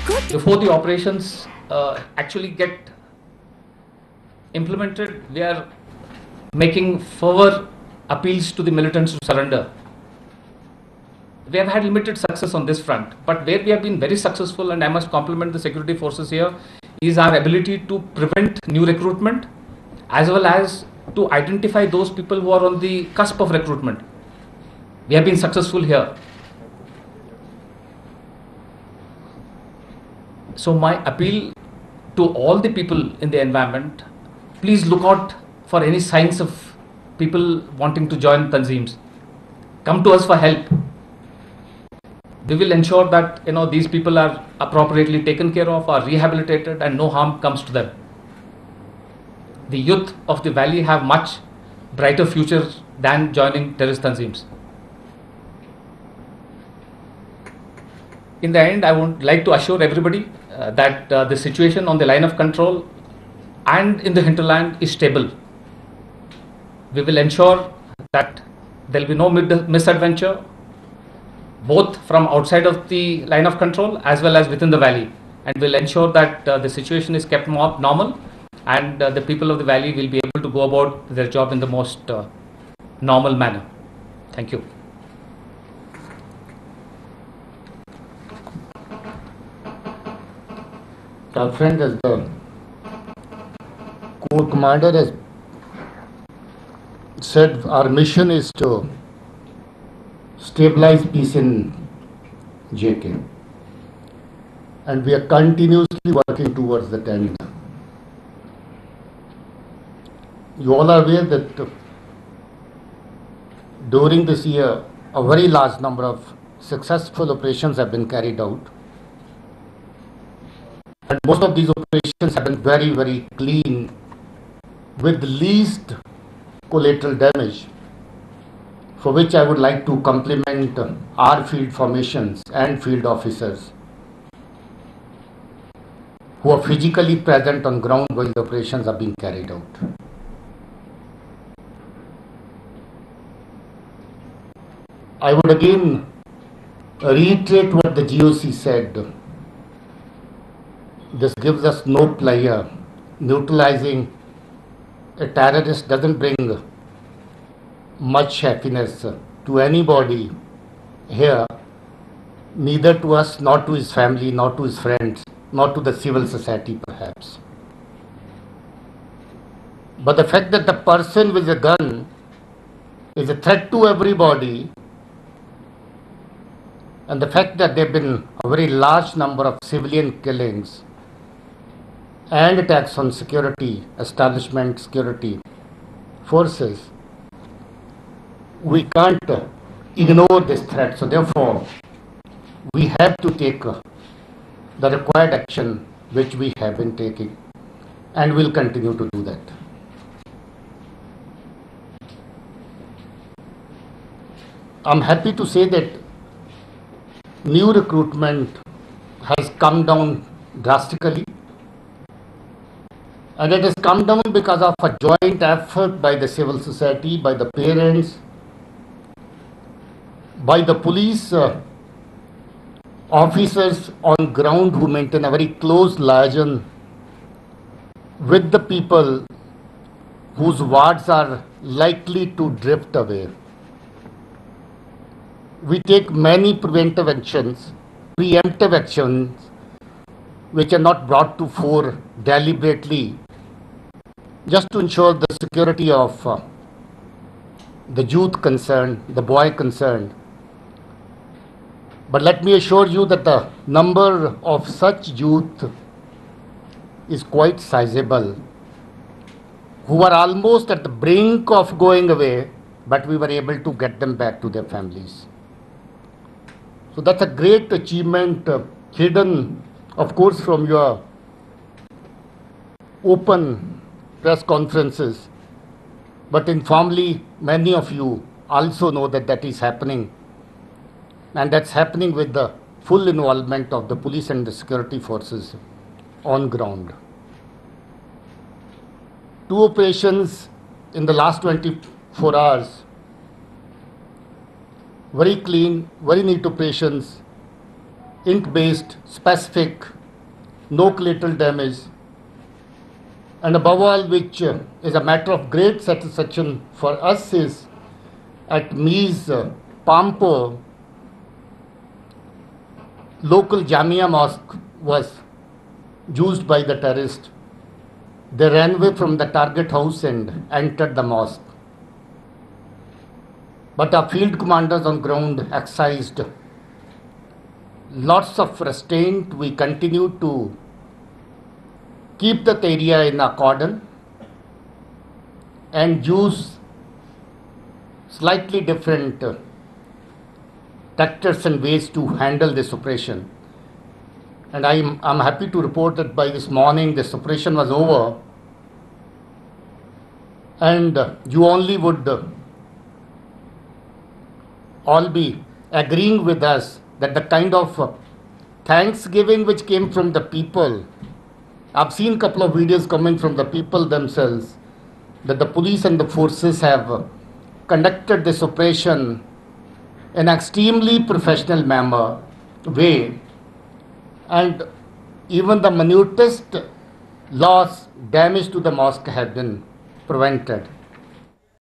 Good. Before the operations actually get implemented, we are making further appeals to the militants to surrender. We have had limited success on this front, but where we have been very successful, and I must compliment the security forces here, is our ability to prevent new recruitment as well as to identify those people who are on the cusp of recruitment. We have been successful here. So my appeal to all the people in the environment, please look out for any signs of people wanting to join Tanzeems. Come to us for help. We will ensure that these people are appropriately taken care of, are rehabilitated, and no harm comes to them. The youth of the valley have much brighter futures than joining terrorist Tanzeems. In the end, I would like to assure everybody that the situation on the line of control and in the hinterland is stable. We will ensure that there will be no misadventure, both from outside of the line of control as well as within the valley, and will ensure that the situation is kept more normal, and the people of the valley will be able to go about their job in the most normal manner. Thank you. Our friend, as the Corps Commander has said, our mission is to stabilize peace in JK, and we are continuously working towards that end. You all are aware that during this year, a very large number of successful operations have been carried out. And most of these operations have been very, very clean, with least collateral damage, for which I would like to compliment our field formations and field officers who are physically present on ground while the operations are being carried out. I would again reiterate what the GOC said. This gives us no pleasure. Neutralizing a terrorist doesn't bring much happiness to anybody here, neither to us, nor to his family, nor to his friends, nor to the civil society perhaps. But the fact that the person with a gun is a threat to everybody, and the fact that there have been a very large number of civilian killings and attacks on security establishment, security forces, we can't ignore this threat. So therefore, we have to take the required action, which we have been taking, and will continue to do that. I'm happy to say that new recruitment has come down drastically. And it has come down because of a joint effort by the civil society, by the parents, by the police officers on ground who maintain a very close liaison with the people whose wards are likely to drift away. We take many preventive actions, preemptive actions, which are not brought to fore deliberately, just to ensure the security of the youth concerned, the boy concerned. But let me assure you that the number of such youth is quite sizable, who are almost at the brink of going away, but we were able to get them back to their families. So that's a great achievement, hidden, of course, from your open press conferences, but informally, many of you also know that that is happening, and that's happening with the full involvement of the police and the security forces on ground. 2 operations in the last 24 hours, very clean, very neat operations, ink-based, specific, no collateral damage, and above all, which is a matter of great satisfaction for us, is at Mies Pampo, local Jamia mosque was used by the terrorists. They ran away from the target house and entered the mosque. But our field commanders on ground exercised lots of restraint. We continued to keep that area in a cordon and use slightly different tactics and ways to handle this operation. And I'm happy to report that by this morning this operation was over, and you only would all be agreeing with us that the kind of thanksgiving which came from the people, I've seen a couple of videos coming from the people themselves, that the police and the forces have conducted this operation in an extremely professional way, and even the minutest loss, damage to the mosque have been prevented.